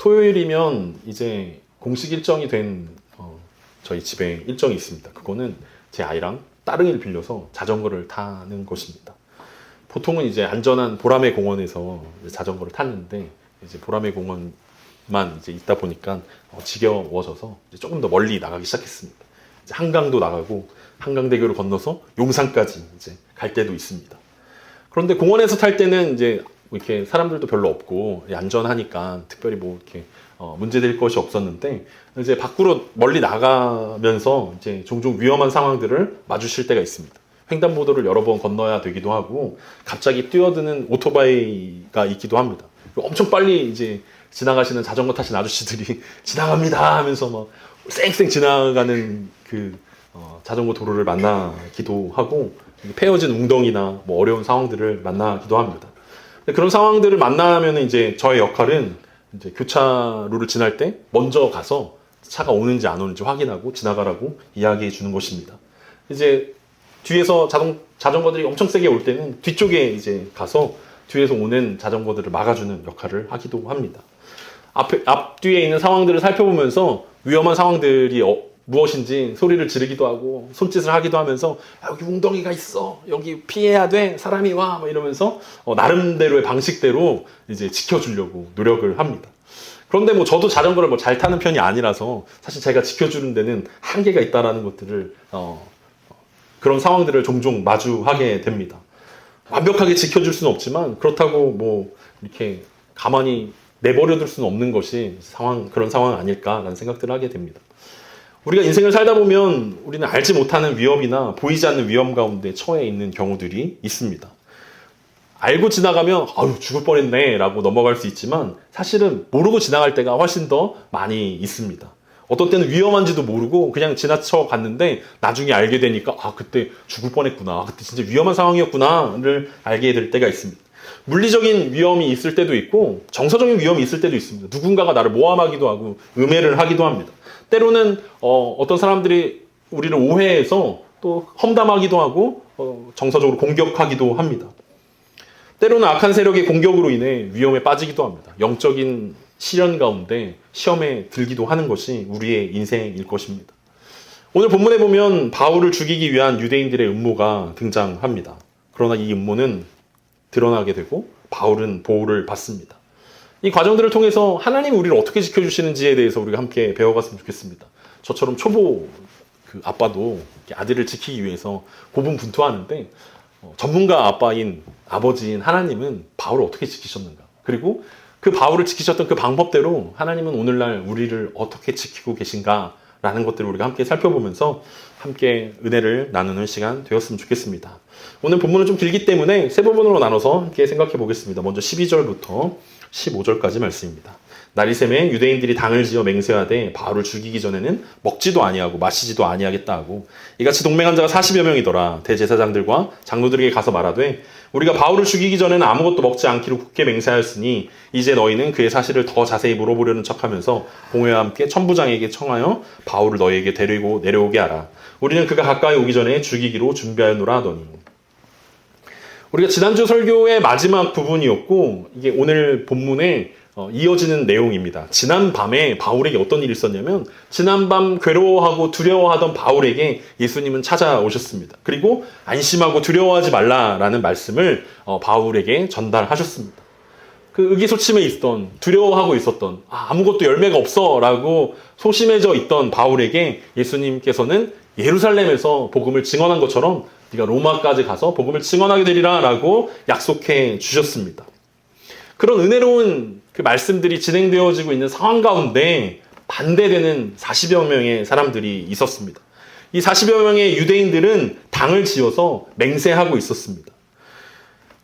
토요일이면 이제 공식 일정이 된 저희 집에 일정이 있습니다. 그거는 제 아이랑 따릉이를 빌려서 자전거를 타는 것입니다. 보통은 이제 안전한 보라매 공원에서 자전거를 탔는데 이제 보라매 공원만 이제 있다 보니까 지겨워져서 이제 조금 더 멀리 나가기 시작했습니다. 이제 한강도 나가고 한강대교를 건너서 용산까지 이제 갈 때도 있습니다. 그런데 공원에서 탈 때는 이제 이렇게 사람들도 별로 없고 안전하니까 특별히 뭐 이렇게 문제될 것이 없었는데 이제 밖으로 멀리 나가면서 이제 종종 위험한 상황들을 마주칠 때가 있습니다. 횡단보도를 여러 번 건너야 되기도 하고 갑자기 뛰어드는 오토바이가 있기도 합니다. 엄청 빨리 이제 지나가시는 자전거 타신 아저씨들이 지나갑니다 하면서 막 쌩쌩 지나가는 그 자전거 도로를 만나기도 하고 패여진 웅덩이나 뭐 어려운 상황들을 만나기도 합니다. 그런 상황들을 만나면 이제 저의 역할은 이제 교차로를 지날 때 먼저 가서 차가 오는지 안 오는지 확인하고 지나가라고 이야기해 주는 것입니다. 이제 뒤에서 자전거들이 엄청 세게 올 때는 뒤쪽에 이제 가서 뒤에서 오는 자전거들을 막아주는 역할을 하기도 합니다. 앞뒤에 있는 상황들을 살펴보면서 위험한 상황들이 무엇인지 소리를 지르기도 하고 손짓을 하기도 하면서 여기 웅덩이가 있어, 여기 피해야 돼, 사람이 와, 뭐 이러면서 나름대로의 방식대로 이제 지켜주려고 노력을 합니다. 그런데 뭐 저도 자전거를 뭐 잘 타는 편이 아니라서 사실 제가 지켜주는 데는 한계가 있다라는 것들을 그런 상황들을 종종 마주하게 됩니다. 완벽하게 지켜줄 수는 없지만 그렇다고 뭐 이렇게 가만히 내버려둘 수는 없는 것이 그런 상황 아닐까라는 생각들을 하게 됩니다. 우리가 인생을 살다 보면 우리는 알지 못하는 위험이나 보이지 않는 위험 가운데 처해 있는 경우들이 있습니다. 알고 지나가면 아유 죽을 뻔했네 라고 넘어갈 수 있지만 사실은 모르고 지나갈 때가 훨씬 더 많이 있습니다. 어떤 때는 위험한지도 모르고 그냥 지나쳐 갔는데 나중에 알게 되니까 그때 죽을 뻔했구나, 그때 진짜 위험한 상황이었구나를 알게 될 때가 있습니다. 물리적인 위험이 있을 때도 있고 정서적인 위험이 있을 때도 있습니다. 누군가가 나를 모함하기도 하고 음해를 하기도 합니다. 때로는 어떤 사람들이 우리를 오해해서 또 험담하기도 하고 정서적으로 공격하기도 합니다. 때로는 악한 세력의 공격으로 인해 위험에 빠지기도 합니다. 영적인 시련 가운데 시험에 들기도 하는 것이 우리의 인생일 것입니다. 오늘 본문에 보면 바울을 죽이기 위한 유대인들의 음모가 등장합니다. 그러나 이 음모는 드러나게 되고 바울은 보호를 받습니다. 이 과정들을 통해서 하나님이 우리를 어떻게 지켜주시는지에 대해서 우리가 함께 배워갔으면 좋겠습니다. 저처럼 초보 아빠도 아들을 지키기 위해서 고분분투하는데 전문가 아버지인 하나님은 바울을 어떻게 지키셨는가, 그리고 그 바울을 지키셨던 그 방법대로 하나님은 오늘날 우리를 어떻게 지키고 계신가 라는 것들을 우리가 함께 살펴보면서 함께 은혜를 나누는 시간 되었으면 좋겠습니다. 오늘 본문은 좀 길기 때문에 세 부분으로 나눠서 함께 생각해 보겠습니다. 먼저 12절부터 15절까지 말씀입니다. 나리샘에 유대인들이 당을 지어 맹세하되 바울을 죽이기 전에는 먹지도 아니하고 마시지도 아니하겠다 하고 이같이 동맹한 자가 40여 명이더라. 대제사장들과 장로들에게 가서 말하되 우리가 바울을 죽이기 전에는 아무것도 먹지 않기로 굳게 맹세하였으니 이제 너희는 그의 사실을 더 자세히 물어보려는 척하면서 공회와 함께 천부장에게 청하여 바울을 너희에게 데리고 내려오게 하라. 우리는 그가 가까이 오기 전에 죽이기로 준비하였노라 하더니. 우리가 지난주 설교의 마지막 부분이었고 이게 오늘 본문에 이어지는 내용입니다. 지난 밤에 바울에게 어떤 일이 있었냐면 지난밤 괴로워하고 두려워하던 바울에게 예수님은 찾아오셨습니다. 그리고 안심하고 두려워하지 말라라는 말씀을 바울에게 전달하셨습니다. 그 의기소침해 있던, 두려워하고 있었던, 아무것도 열매가 없어 라고 소심해져 있던 바울에게 예수님께서는 예루살렘에서 복음을 증언한 것처럼 네가 로마까지 가서 복음을 증언하게 되리라 라고 약속해 주셨습니다. 그런 은혜로운 그 말씀들이 진행되어지고 있는 상황 가운데 반대되는 40여 명의 사람들이 있었습니다. 이 40여 명의 유대인들은 당을 지어서 맹세하고 있었습니다.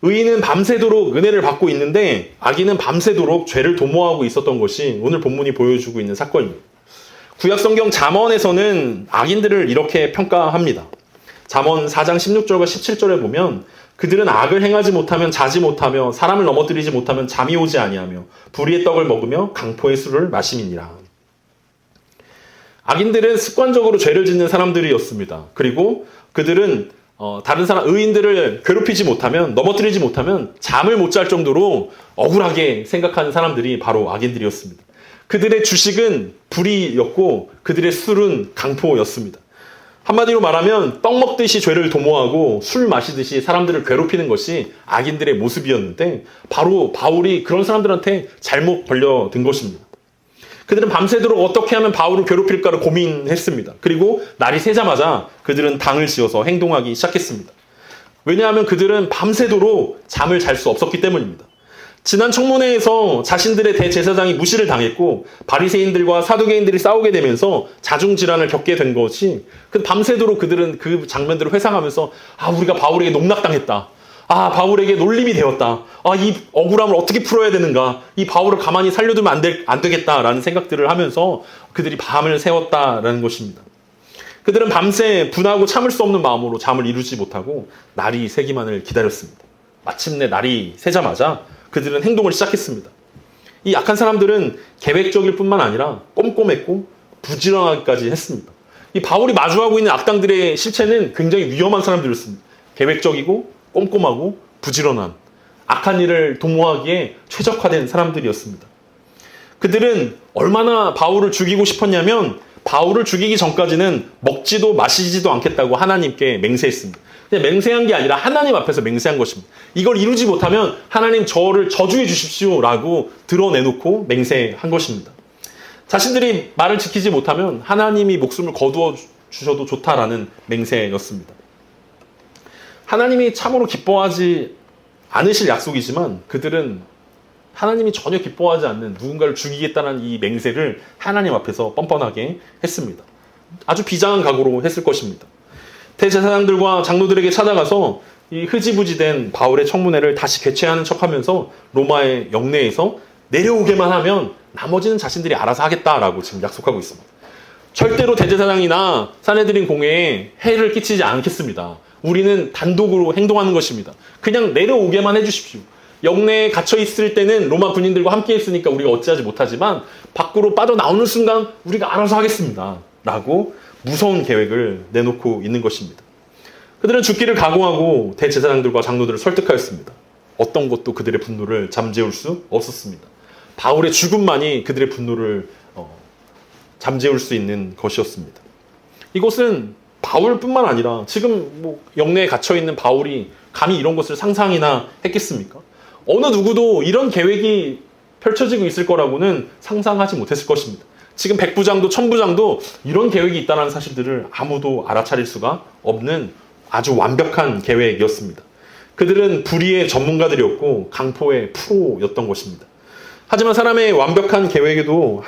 의인은 밤새도록 은혜를 받고 있는데 악인은 밤새도록 죄를 도모하고 있었던 것이 오늘 본문이 보여주고 있는 사건입니다. 구약성경 잠언에서는 악인들을 이렇게 평가합니다. 잠언 4장 16절과 17절에 보면 그들은 악을 행하지 못하면 자지 못하며 사람을 넘어뜨리지 못하면 잠이 오지 아니하며 불의의 떡을 먹으며 강포의 술을 마심이니라. 악인들은 습관적으로 죄를 짓는 사람들이었습니다. 그리고 그들은 다른 의인들을 괴롭히지 못하면, 넘어뜨리지 못하면 잠을 못 잘 정도로 억울하게 생각하는 사람들이 바로 악인들이었습니다. 그들의 주식은 불이었고 그들의 술은 강포였습니다. 한마디로 말하면 떡 먹듯이 죄를 도모하고 술 마시듯이 사람들을 괴롭히는 것이 악인들의 모습이었는데 바로 바울이 그런 사람들한테 잘못 걸려든 것입니다. 그들은 밤새도록 어떻게 하면 바울을 괴롭힐까를 고민했습니다. 그리고 날이 새자마자 그들은 당을 지어서 행동하기 시작했습니다. 왜냐하면 그들은 밤새도록 잠을 잘 수 없었기 때문입니다. 지난 청문회에서 자신들의 대제사장이 무시를 당했고 바리새인들과 사두개인들이 싸우게 되면서 자중질환을 겪게 된 것이 밤새도록 그들은 그 장면들을 회상하면서 우리가 바울에게 농락당했다. 바울에게 놀림이 되었다. 이 억울함을 어떻게 풀어야 되는가. 이 바울을 가만히 살려두면 안 되겠다라는 생각들을 하면서 그들이 밤을 새웠다라는 것입니다. 그들은 밤새 분하고 참을 수 없는 마음으로 잠을 이루지 못하고 날이 새기만을 기다렸습니다. 마침내 날이 새자마자 그들은 행동을 시작했습니다. 이 약한 사람들은 계획적일 뿐만 아니라 꼼꼼했고 부지런하기까지 했습니다. 이 바울이 마주하고 있는 악당들의 실체는 굉장히 위험한 사람들이었습니다. 계획적이고 꼼꼼하고 부지런한 악한 일을 도모하기에 최적화된 사람들이었습니다. 그들은 얼마나 바울을 죽이고 싶었냐면 바울을 죽이기 전까지는 먹지도 마시지도 않겠다고 하나님께 맹세했습니다. 그냥 맹세한 게 아니라 하나님 앞에서 맹세한 것입니다. 이걸 이루지 못하면 하나님 저를 저주해 주십시오라고 드러내놓고 맹세한 것입니다. 자신들이 말을 지키지 못하면 하나님이 목숨을 거두어 주셔도 좋다라는 맹세였습니다. 하나님이 참으로 기뻐하지 않으실 약속이지만 그들은 하나님이 전혀 기뻐하지 않는 누군가를 죽이겠다는 이 맹세를 하나님 앞에서 뻔뻔하게 했습니다. 아주 비장한 각오로 했을 것입니다. 대제사장들과 장로들에게 찾아가서 이 흐지부지된 바울의 청문회를 다시 개최하는 척하면서 로마의 영내에서 내려오게만 하면 나머지는 자신들이 알아서 하겠다라고 지금 약속하고 있습니다. 절대로 대제사장이나 산헤드린 공회에 해를 끼치지 않겠습니다. 우리는 단독으로 행동하는 것입니다. 그냥 내려오게만 해주십시오. 영내에 갇혀있을 때는 로마 군인들과 함께 했으니까 우리가 어찌하지 못하지만 밖으로 빠져나오는 순간 우리가 알아서 하겠습니다. 라고 무서운 계획을 내놓고 있는 것입니다. 그들은 죽기를 각오하고 대제사장들과 장로들을 설득하였습니다. 어떤 것도 그들의 분노를 잠재울 수 없었습니다. 바울의 죽음만이 그들의 분노를 잠재울 수 있는 것이었습니다. 이것은 바울뿐만 아니라 지금 영내에 갇혀있는 바울이 감히 이런 것을 상상이나 했겠습니까? 어느 누구도 이런 계획이 펼쳐지고 있을 거라고는 상상하지 못했을 것입니다. 지금 백부장도 천부장도 이런 계획이 있다는 사실들을 아무도 알아차릴 수가 없는 아주 완벽한 계획이었습니다. 그들은 불의의 전문가들이었고 강포의 프로였던 것입니다. 하지만 사람의 완벽한 계획에도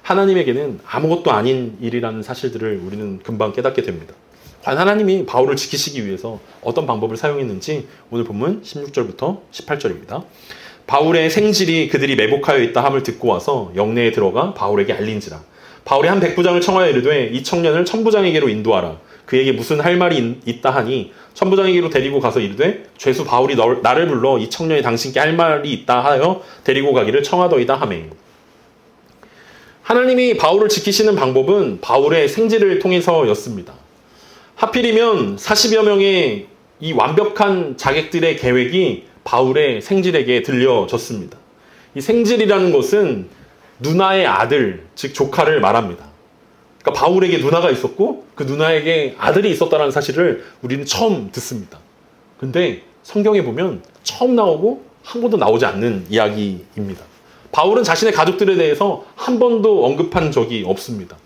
하나님에게는 아무것도 아닌 일이라는 사실들을 우리는 금방 깨닫게 됩니다. 과연 하나님이 바울을 지키시기 위해서 어떤 방법을 사용했는지 오늘 본문 16절부터 18절입니다. 바울의 생질이 그들이 매복하여 있다 함을 듣고 와서 영내에 들어가 바울에게 알린지라. 바울이 한 백부장을 청하여 이르되 이 청년을 천부장에게로 인도하라. 그에게 무슨 할 말이 있다 하니 천부장에게로 데리고 가서 이르되 죄수 바울이 나를 불러 이 청년이 당신께 할 말이 있다 하여 데리고 가기를 청하더이다 하매. 하나님이 바울을 지키시는 방법은 바울의 생질을 통해서였습니다. 하필이면 40여 명의 이 완벽한 자객들의 계획이 바울의 생질에게 들려졌습니다. 이 생질이라는 것은 누나의 아들, 즉 조카를 말합니다. 그러니까 바울에게 누나가 있었고 그 누나에게 아들이 있었다는 사실을 우리는 처음 듣습니다. 근데 성경에 보면 처음 나오고 한 번도 나오지 않는 이야기입니다. 바울은 자신의 가족들에 대해서 한 번도 언급한 적이 없습니다.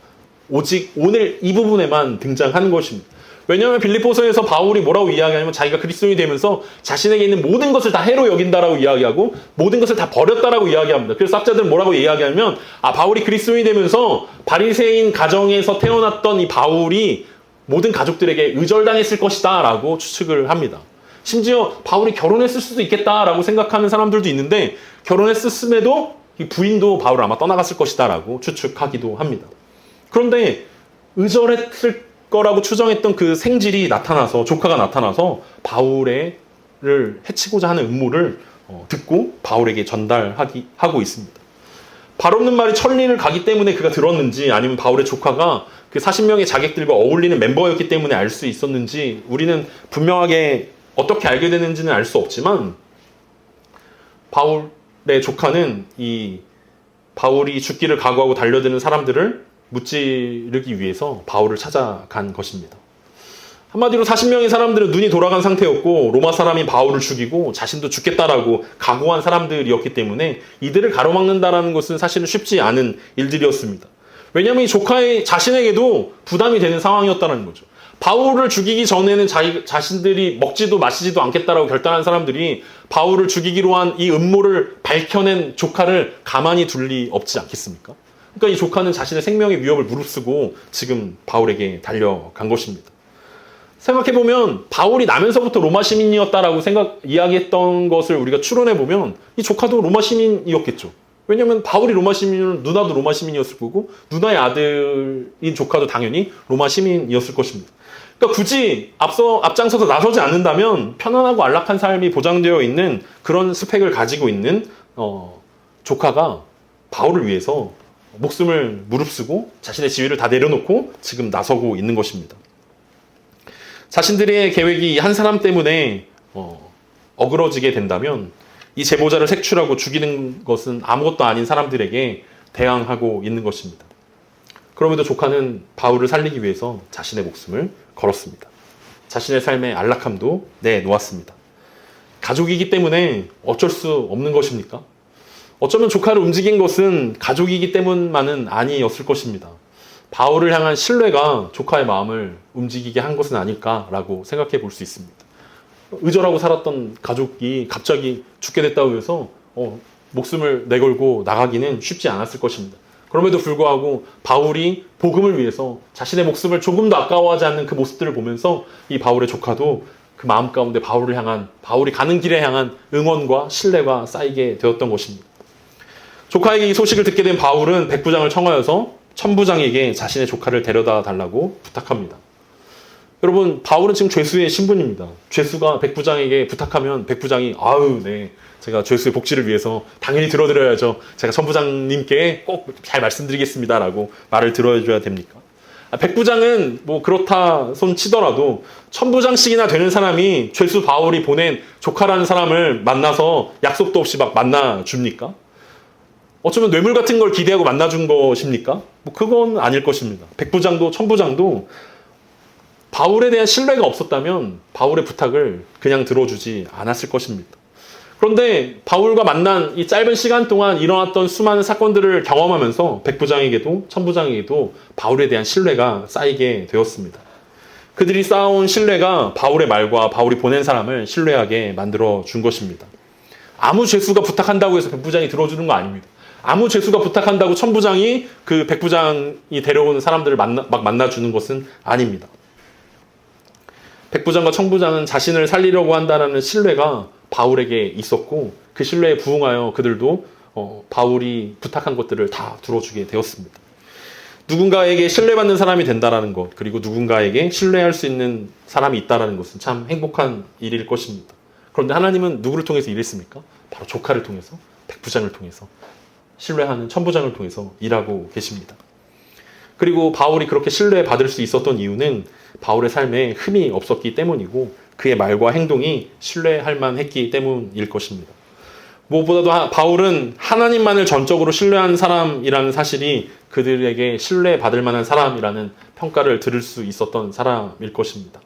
오직 오늘 이 부분에만 등장하는 것입니다. 왜냐하면 빌립보서에서 바울이 뭐라고 이야기하냐면 자기가 그리스도인이 되면서 자신에게 있는 모든 것을 다 해로 여긴다라고 이야기하고 모든 것을 다 버렸다라고 이야기합니다. 그래서 학자들은 뭐라고 이야기하냐면 바울이 그리스도인이 되면서 바리새인 가정에서 태어났던 이 바울이 모든 가족들에게 의절당했을 것이다 라고 추측을 합니다. 심지어 바울이 결혼했을 수도 있겠다라고 생각하는 사람들도 있는데 결혼했음에도 이 부인도 바울을 아마 떠나갔을 것이다 라고 추측하기도 합니다. 그런데 의절했을 거라고 추정했던 그 생질이 나타나서 조카가 나타나서 바울을 해치고자 하는 음모를 듣고 바울에게 전달하고 있습니다. 발 없는 말이 천리를 가기 때문에 그가 들었는지 아니면 바울의 조카가 그 40명의 자객들과 어울리는 멤버였기 때문에 알 수 있었는지 우리는 분명하게 어떻게 알게 됐는지는 알 수 없지만 바울의 조카는 이 바울이 죽기를 각오하고 달려드는 사람들을 무찌르기 위해서 바울을 찾아간 것입니다. 한마디로 40명의 사람들은 눈이 돌아간 상태였고 로마 사람이 바울을 죽이고 자신도 죽겠다라고 각오한 사람들이었기 때문에 이들을 가로막는다라는 것은 사실은 쉽지 않은 일들이었습니다. 왜냐하면 이 조카의 자신에게도 부담이 되는 상황이었다는 거죠. 바울을 죽이기 전에는 자신들이 먹지도 마시지도 않겠다라고 결단한 사람들이 바울을 죽이기로 한 이 음모를 밝혀낸 조카를 가만히 둘 리 없지 않겠습니까? 그러니까 이 조카는 자신의 생명의 위협을 무릅쓰고 지금 바울에게 달려간 것입니다. 생각해보면 바울이 나면서부터 로마 시민이었다라고 이야기했던 것을 우리가 추론해보면 이 조카도 로마 시민이었겠죠. 왜냐하면 바울이 로마 시민이면 누나도 로마 시민이었을 거고 누나의 아들인 조카도 당연히 로마 시민이었을 것입니다. 그러니까 굳이 앞장서서 나서지 않는다면 편안하고 안락한 삶이 보장되어 있는 그런 스펙을 가지고 있는 조카가 바울을 위해서 목숨을 무릅쓰고 자신의 지위를 다 내려놓고 지금 나서고 있는 것입니다. 자신들의 계획이 한 사람 때문에 어그러지게 된다면 이 제보자를 색출하고 죽이는 것은 아무것도 아닌 사람들에게 대항하고 있는 것입니다. 그럼에도 조카는 바울을 살리기 위해서 자신의 목숨을 걸었습니다. 자신의 삶의 안락함도 내놓았습니다. 가족이기 때문에 어쩔 수 없는 것입니까? 어쩌면 조카를 움직인 것은 가족이기 때문만은 아니었을 것입니다. 바울을 향한 신뢰가 조카의 마음을 움직이게 한 것은 아닐까라고 생각해 볼 수 있습니다. 의절하고 살았던 가족이 갑자기 죽게 됐다고 해서 목숨을 내걸고 나가기는 쉽지 않았을 것입니다. 그럼에도 불구하고 바울이 복음을 위해서 자신의 목숨을 조금도 아까워하지 않는 그 모습들을 보면서 이 바울의 조카도 그 마음 가운데 바울이 가는 길에 향한 응원과 신뢰가 쌓이게 되었던 것입니다. 조카에게 이 소식을 듣게 된 바울은 백부장을 청하여서 천부장에게 자신의 조카를 데려다 달라고 부탁합니다. 여러분, 바울은 지금 죄수의 신분입니다. 죄수가 백부장에게 부탁하면 백부장이 네, 제가 죄수의 복지를 위해서 당연히 들어드려야죠. 제가 천부장님께 꼭 잘 말씀드리겠습니다라고 말을 들어줘야 됩니까? 백부장은 뭐 그렇다 손 치더라도 천부장씩이나 되는 사람이 죄수 바울이 보낸 조카라는 사람을 만나서 약속도 없이 막 만나줍니까? 어쩌면 뇌물 같은 걸 기대하고 만나준 것입니까? 뭐 그건 아닐 것입니다. 백부장도 천부장도 바울에 대한 신뢰가 없었다면 바울의 부탁을 그냥 들어주지 않았을 것입니다. 그런데 바울과 만난 이 짧은 시간 동안 일어났던 수많은 사건들을 경험하면서 백부장에게도 천부장에게도 바울에 대한 신뢰가 쌓이게 되었습니다. 그들이 쌓아온 신뢰가 바울의 말과 바울이 보낸 사람을 신뢰하게 만들어 준 것입니다. 아무 죄수가 부탁한다고 해서 백부장이 들어주는 거 아닙니다. 아무 죄수가 부탁한다고 천부장이 그 백부장이 데려온 사람들을 막 만나주는 것은 아닙니다. 백부장과 천부장은 자신을 살리려고 한다는 신뢰가 바울에게 있었고 그 신뢰에 부응하여 그들도 바울이 부탁한 것들을 다 들어주게 되었습니다. 누군가에게 신뢰받는 사람이 된다는 것, 그리고 누군가에게 신뢰할 수 있는 사람이 있다는 것은 참 행복한 일일 것입니다. 그런데 하나님은 누구를 통해서 일했습니까? 바로 조카를 통해서, 백부장을 통해서, 신뢰하는 천부장을 통해서 일하고 계십니다. 그리고 바울이 그렇게 신뢰받을 수 있었던 이유는 바울의 삶에 흠이 없었기 때문이고 그의 말과 행동이 신뢰할 만했기 때문일 것입니다. 무엇보다도 바울은 하나님만을 전적으로 신뢰한 사람이라는 사실이 그들에게 신뢰받을 만한 사람이라는 평가를 들을 수 있었던 사람일 것입니다.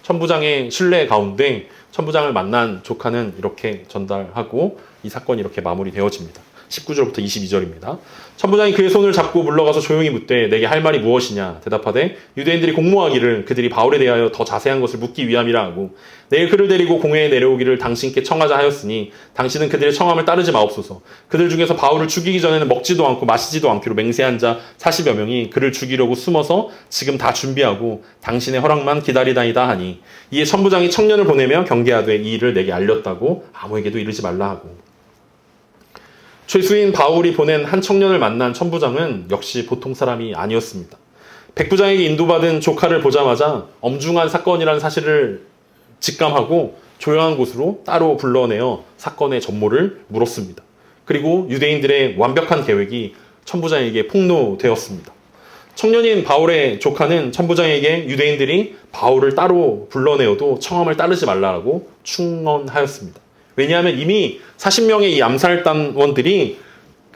천부장의 신뢰 가운데 천부장을 만난 조카는 이렇게 전달하고 이 사건이 이렇게 마무리되어집니다. 19절부터 22절입니다. 천부장이 그의 손을 잡고 물러가서 조용히 묻되 내게 할 말이 무엇이냐 대답하되 유대인들이 공모하기를 그들이 바울에 대하여 더 자세한 것을 묻기 위함이라 하고 내일 그를 데리고 공회에 내려오기를 당신께 청하자 하였으니 당신은 그들의 청함을 따르지 마옵소서. 그들 중에서 바울을 죽이기 전에는 먹지도 않고 마시지도 않기로 맹세한 자 40여 명이 그를 죽이려고 숨어서 지금 다 준비하고 당신의 허락만 기다리다이다 하니 이에 천부장이 청년을 보내며 경계하되 이 일을 내게 알렸다고 아무에게도 이르지 말라 하고. 죄수인 바울이 보낸 한 청년을 만난 천부장은 역시 보통 사람이 아니었습니다. 백부장에게 인도받은 조카를 보자마자 엄중한 사건이라는 사실을 직감하고 조용한 곳으로 따로 불러내어 사건의 전모를 물었습니다. 그리고 유대인들의 완벽한 계획이 천부장에게 폭로되었습니다. 청년인 바울의 조카는 천부장에게 유대인들이 바울을 따로 불러내어도 청함을 따르지 말라고 충언하였습니다. 왜냐하면 이미 40명의 이 암살단원들이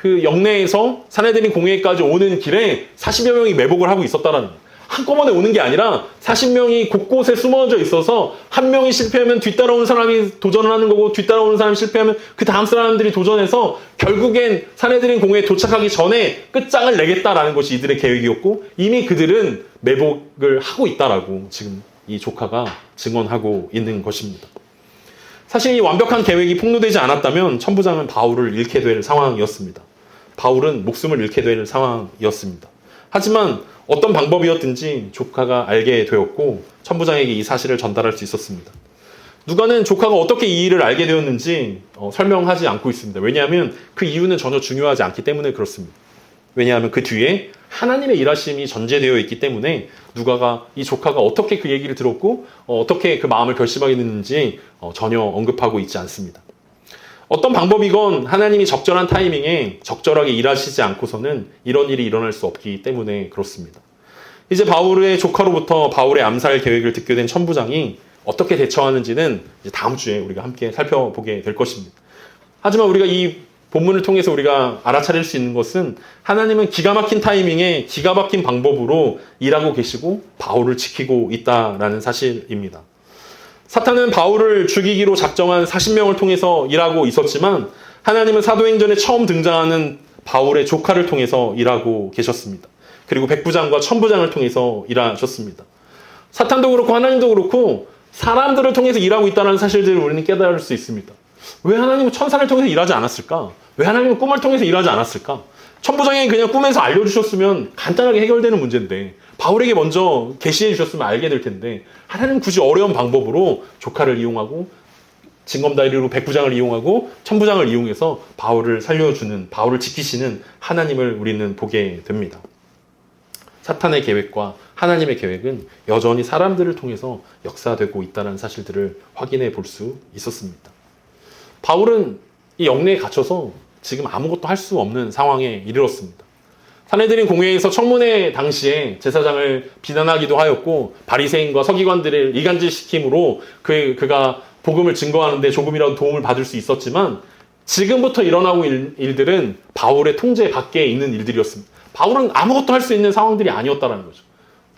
그 영내에서 사내들인 공회까지 오는 길에 40여 명이 매복을 하고 있었다라는 거예요. 한꺼번에 오는 게 아니라 40명이 곳곳에 숨어져 있어서 한 명이 실패하면 뒤따라오는 사람이 도전을 하는 거고 뒤따라오는 사람이 실패하면 그 다음 사람들이 도전해서 결국엔 사내들인 공회에 도착하기 전에 끝장을 내겠다라는 것이 이들의 계획이었고 이미 그들은 매복을 하고 있다라고 지금 이 조카가 증언하고 있는 것입니다. 사실 이 완벽한 계획이 폭로되지 않았다면 천부장은 바울을 잃게 될 상황이었습니다. 바울은 목숨을 잃게 될 상황이었습니다. 하지만 어떤 방법이었든지 조카가 알게 되었고 천부장에게 이 사실을 전달할 수 있었습니다. 누가는 조카가 어떻게 이 일을 알게 되었는지 설명하지 않고 있습니다. 왜냐하면 그 이유는 전혀 중요하지 않기 때문에 그렇습니다. 왜냐하면 그 뒤에 하나님의 일하심이 전제되어 있기 때문에 누가가 이 조카가 어떻게 그 얘기를 들었고 어떻게 그 마음을 결심하게 됐는지 전혀 언급하고 있지 않습니다. 어떤 방법이건 하나님이 적절한 타이밍에 적절하게 일하시지 않고서는 이런 일이 일어날 수 없기 때문에 그렇습니다. 이제 바울의 조카로부터 바울의 암살 계획을 듣게 된 천부장이 어떻게 대처하는지는 이제 다음 주에 우리가 함께 살펴보게 될 것입니다. 하지만 우리가 이 본문을 통해서 우리가 알아차릴 수 있는 것은 하나님은 기가 막힌 타이밍에 기가 막힌 방법으로 일하고 계시고 바울을 지키고 있다라는 사실입니다. 사탄은 바울을 죽이기로 작정한 40명을 통해서 일하고 있었지만 하나님은 사도행전에 처음 등장하는 바울의 조카를 통해서 일하고 계셨습니다. 그리고 백부장과 천부장을 통해서 일하셨습니다. 사탄도 그렇고 하나님도 그렇고 사람들을 통해서 일하고 있다는 사실들을 우리는 깨달을 수 있습니다. 왜 하나님은 천사를 통해서 일하지 않았을까? 왜 하나님은 꿈을 통해서 일하지 않았을까? 천부장이 그냥 꿈에서 알려주셨으면 간단하게 해결되는 문제인데 바울에게 먼저 계시해 주셨으면 알게 될 텐데 하나님은 굳이 어려운 방법으로 조카를 이용하고 징검다리로 백부장을 이용하고 천부장을 이용해서 바울을 살려주는, 바울을 지키시는 하나님을 우리는 보게 됩니다. 사탄의 계획과 하나님의 계획은 여전히 사람들을 통해서 역사되고 있다는 사실들을 확인해 볼 수 있었습니다. 바울은 이 영내에 갇혀서 지금 아무것도 할 수 없는 상황에 이르렀습니다. 사내들인 공회에서 청문회 당시에 제사장을 비난하기도 하였고 바리새인과 서기관들을 이간질시킴으로 그가 복음을 증거하는데 조금이라도 도움을 받을 수 있었지만 지금부터 일어나고 있는 일들은 바울의 통제 밖에 있는 일들이었습니다. 바울은 아무것도 할 수 있는 상황들이 아니었다는 거죠.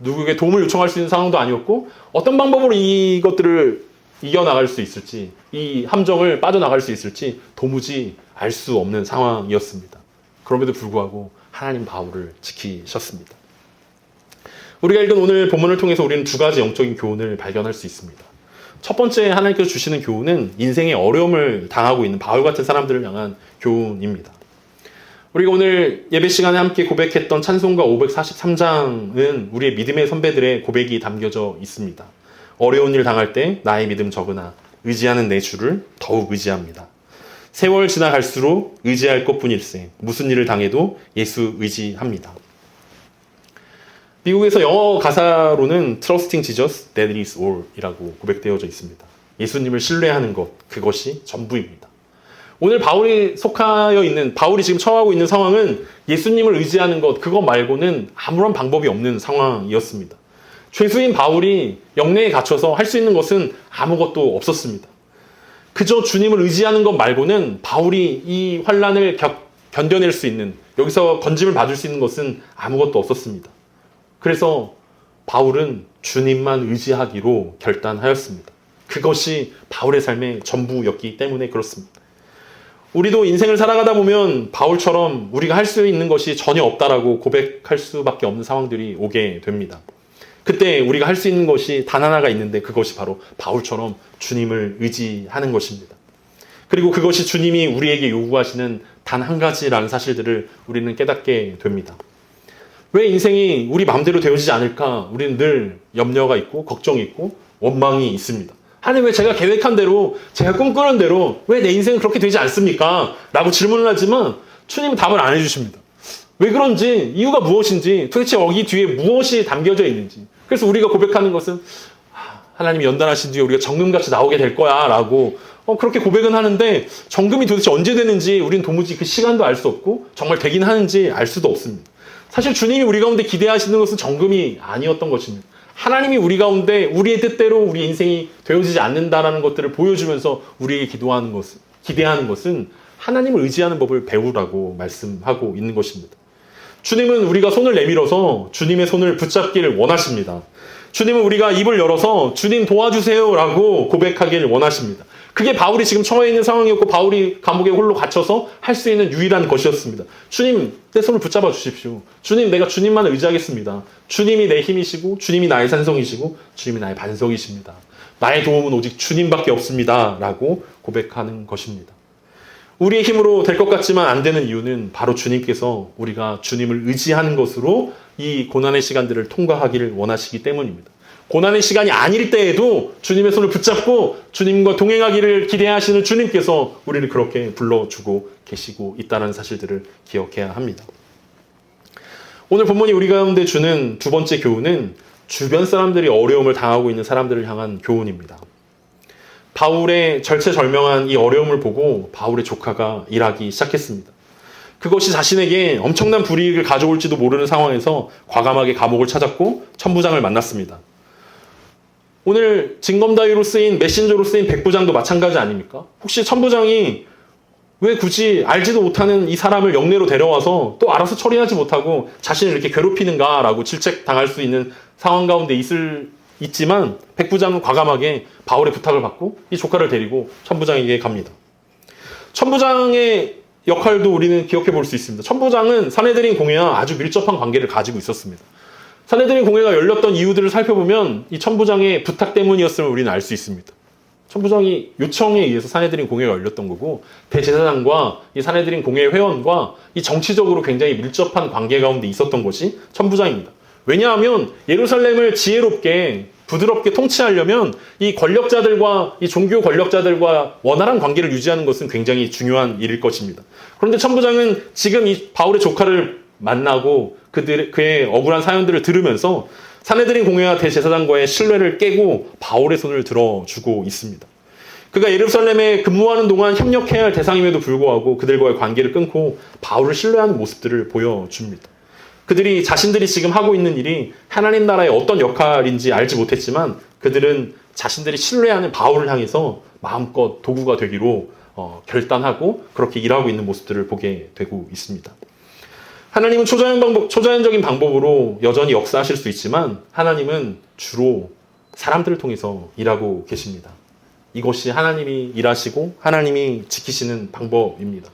누구에게 도움을 요청할 수 있는 상황도 아니었고 어떤 방법으로 이것들을 이겨나갈 수 있을지 이 함정을 빠져나갈 수 있을지 도무지 알 수 없는 상황이었습니다. 그럼에도 불구하고 하나님 바울을 지키셨습니다. 우리가 읽은 오늘 본문을 통해서 우리는 두 가지 영적인 교훈을 발견할 수 있습니다. 첫 번째 하나님께서 주시는 교훈은 인생의 어려움을 당하고 있는 바울 같은 사람들을 향한 교훈입니다. 우리가 오늘 예배 시간에 함께 고백했던 찬송가 543장은 우리의 믿음의 선배들의 고백이 담겨져 있습니다. 어려운 일 당할 때 나의 믿음 적으나 의지하는 내 주를 더욱 의지합니다. 세월 지나갈수록 의지할 것뿐일세 무슨 일을 당해도 예수 의지합니다. 미국에서 영어 가사로는 Trusting Jesus, that is all 이라고 고백되어져 있습니다. 예수님을 신뢰하는 것, 그것이 전부입니다. 오늘 바울이 속하여 있는, 바울이 지금 처하고 있는 상황은 예수님을 의지하는 것, 그것 말고는 아무런 방법이 없는 상황이었습니다. 죄수인 바울이 영내에 갇혀서 할 수 있는 것은 아무것도 없었습니다. 그저 주님을 의지하는 것 말고는 바울이 이 환난을 견뎌낼 수 있는, 여기서 건짐을 받을 수 있는 것은 아무것도 없었습니다. 그래서 바울은 주님만 의지하기로 결단하였습니다. 그것이 바울의 삶의 전부였기 때문에 그렇습니다. 우리도 인생을 살아가다 보면 바울처럼 우리가 할 수 있는 것이 전혀 없다라고 고백할 수밖에 없는 상황들이 오게 됩니다. 그때 우리가 할 수 있는 것이 단 하나가 있는데 그것이 바로 바울처럼 주님을 의지하는 것입니다. 그리고 그것이 주님이 우리에게 요구하시는 단 한 가지라는 사실들을 우리는 깨닫게 됩니다. 왜 인생이 우리 마음대로 되어지지 않을까? 우리는 늘 염려가 있고 걱정이 있고 원망이 있습니다. 하나님 왜 제가 계획한 대로, 제가 꿈꾸는 대로 왜 내 인생은 그렇게 되지 않습니까? 라고 질문을 하지만 주님은 답을 안 해주십니다. 왜 그런지, 이유가 무엇인지, 도대체 여기 뒤에 무엇이 담겨져 있는지. 그래서 우리가 고백하는 것은 하나님이 연단하신 뒤에 우리가 정금같이 나오게 될 거야 라고 그렇게 고백은 하는데 정금이 도대체 언제 되는지 우리는 도무지 그 시간도 알 수 없고 정말 되긴 하는지 알 수도 없습니다. 사실 주님이 우리 가운데 기대하시는 것은 정금이 아니었던 것입니다. 하나님이 우리 가운데 우리의 뜻대로 우리 인생이 되어지지 않는다라는 것들을 보여주면서 우리에게 기대하는 것은 하나님을 의지하는 법을 배우라고 말씀하고 있는 것입니다. 주님은 우리가 손을 내밀어서 주님의 손을 붙잡기를 원하십니다. 주님은 우리가 입을 열어서 주님 도와주세요라고 고백하기를 원하십니다. 그게 바울이 지금 처해 있는 상황이었고 바울이 감옥에 홀로 갇혀서 할 수 있는 유일한 것이었습니다. 주님, 내 손을 붙잡아 주십시오. 주님, 내가 주님만 의지하겠습니다. 주님이 내 힘이시고 주님이 나의 산성이시고 주님이 나의 반석이십니다. 나의 도움은 오직 주님밖에 없습니다. 라고 고백하는 것입니다. 우리의 힘으로 될 것 같지만 안 되는 이유는 바로 주님께서 우리가 주님을 의지하는 것으로 이 고난의 시간들을 통과하기를 원하시기 때문입니다. 고난의 시간이 아닐 때에도 주님의 손을 붙잡고 주님과 동행하기를 기대하시는 주님께서 우리를 그렇게 불러주고 계시고 있다는 사실들을 기억해야 합니다. 오늘 본문이 우리 가운데 주는 두 번째 교훈은 주변 사람들이 어려움을 당하고 있는 사람들을 향한 교훈입니다. 바울의 절체절명한 이 어려움을 보고 바울의 조카가 일하기 시작했습니다. 그것이 자신에게 엄청난 불이익을 가져올지도 모르는 상황에서 과감하게 감옥을 찾았고 천부장을 만났습니다. 오늘 징검다리로 쓰인 메신저로 쓰인 백부장도 마찬가지 아닙니까? 혹시 천부장이 왜 굳이 알지도 못하는 이 사람을 영내로 데려와서 또 알아서 처리하지 못하고 자신을 이렇게 괴롭히는가라고 질책당할 수 있는 상황 가운데 있지만 백부장은 과감하게 바울의 부탁을 받고 이 조카를 데리고 천부장에게 갑니다. 천부장의 역할도 우리는 기억해 볼 수 있습니다. 천부장은 산헤드린 공회와 아주 밀접한 관계를 가지고 있었습니다. 산헤드린 공회가 열렸던 이유들을 살펴보면 이 천부장의 부탁 때문이었음을 우리는 알 수 있습니다. 천부장이 요청에 의해서 산헤드린 공회가 열렸던 거고 대제사장과 이 산헤드린 공회 회원과 이 정치적으로 굉장히 밀접한 관계 가운데 있었던 것이 천부장입니다. 왜냐하면 예루살렘을 지혜롭게 부드럽게 통치하려면 이 권력자들과 이 종교 권력자들과 원활한 관계를 유지하는 것은 굉장히 중요한 일일 것입니다. 그런데 천부장은 지금 이 바울의 조카를 만나고 그의 억울한 사연들을 들으면서 산헤드린 공회와 대제사장과의 신뢰를 깨고 바울의 손을 들어주고 있습니다. 그가 예루살렘에 근무하는 동안 협력해야 할 대상임에도 불구하고 그들과의 관계를 끊고 바울을 신뢰하는 모습들을 보여줍니다. 그들이 자신들이 지금 하고 있는 일이 하나님 나라의 어떤 역할인지 알지 못했지만 그들은 자신들이 신뢰하는 바울을 향해서 마음껏 도구가 되기로 결단하고 그렇게 일하고 있는 모습들을 보게 되고 있습니다. 하나님은 초자연적인 방법으로 여전히 역사하실 수 있지만 하나님은 주로 사람들을 통해서 일하고 계십니다. 이것이 하나님이 일하시고 하나님이 지키시는 방법입니다.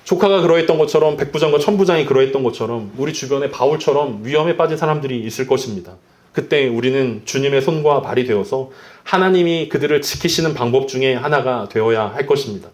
조카가 그러했던 것처럼 백부장과 천부장이 그러했던 것처럼 우리 주변에 바울처럼 위험에 빠진 사람들이 있을 것입니다. 그때 우리는 주님의 손과 발이 되어서 하나님이 그들을 지키시는 방법 중에 하나가 되어야 할 것입니다.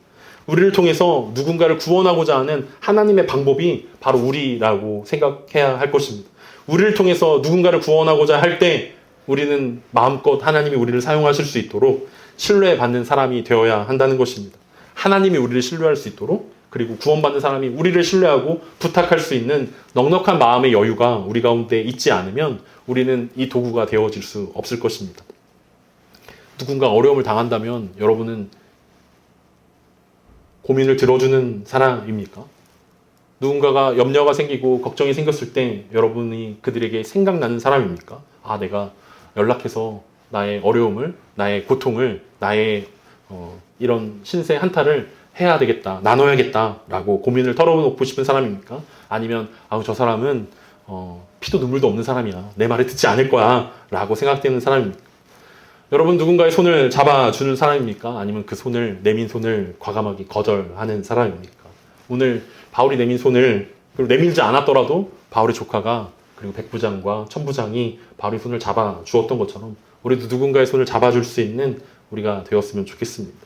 우리를 통해서 누군가를 구원하고자 하는 하나님의 방법이 바로 우리라고 생각해야 할 것입니다. 우리를 통해서 누군가를 구원하고자 할 때 우리는 마음껏 하나님이 우리를 사용하실 수 있도록 신뢰받는 사람이 되어야 한다는 것입니다. 하나님이 우리를 신뢰할 수 있도록 그리고 구원받는 사람이 우리를 신뢰하고 부탁할 수 있는 넉넉한 마음의 여유가 우리 가운데 있지 않으면 우리는 이 도구가 되어질 수 없을 것입니다. 누군가 어려움을 당한다면 여러분은 고민을 들어주는 사람입니까? 누군가가 염려가 생기고 걱정이 생겼을 때 여러분이 그들에게 생각나는 사람입니까? 아, 내가 연락해서 나의 어려움을, 나의 고통을, 나의 이런 신세 한타를 해야 되겠다, 나눠야겠다라고 고민을 털어놓고 싶은 사람입니까? 아니면 저 사람은 피도 눈물도 없는 사람이야, 내 말을 듣지 않을 거야 라고 생각되는 사람입니까? 여러분 누군가의 손을 잡아주는 사람입니까? 아니면 그 손을 내민 손을 과감하게 거절하는 사람입니까? 오늘 바울이 내민 손을 그리고 내밀지 않았더라도 바울의 조카가 그리고 백부장과 천부장이 바울의 손을 잡아주었던 것처럼 우리도 누군가의 손을 잡아줄 수 있는 우리가 되었으면 좋겠습니다.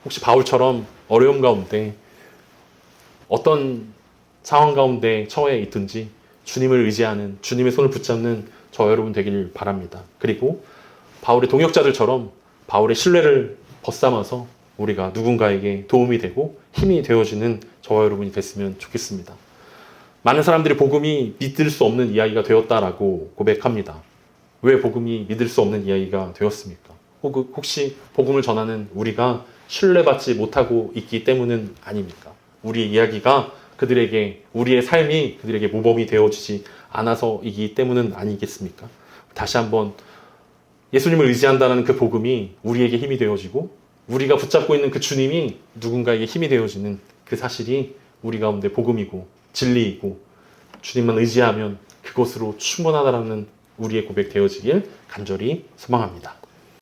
혹시 바울처럼 어려움 가운데 어떤 상황 가운데 처해 있든지 주님을 의지하는 주님의 손을 붙잡는 저 여러분 되길 바랍니다. 그리고 바울의 동역자들처럼 바울의 신뢰를 벗삼아서 우리가 누군가에게 도움이 되고 힘이 되어지는 저와 여러분이 됐으면 좋겠습니다. 많은 사람들이 복음이 믿을 수 없는 이야기가 되었다라고 고백합니다. 왜 복음이 믿을 수 없는 이야기가 되었습니까? 혹시 복음을 전하는 우리가 신뢰받지 못하고 있기 때문은 아닙니까? 우리의 이야기가 그들에게, 우리의 삶이 그들에게 모범이 되어지지 않아서이기 때문은 아니겠습니까? 다시 한번 예수님을 의지한다는 그 복음이 우리에게 힘이 되어지고 우리가 붙잡고 있는 그 주님이 누군가에게 힘이 되어지는 그 사실이 우리 가운데 복음이고 진리이고 주님만 의지하면 그것으로 충분하다라는 우리의 고백 되어지길 간절히 소망합니다.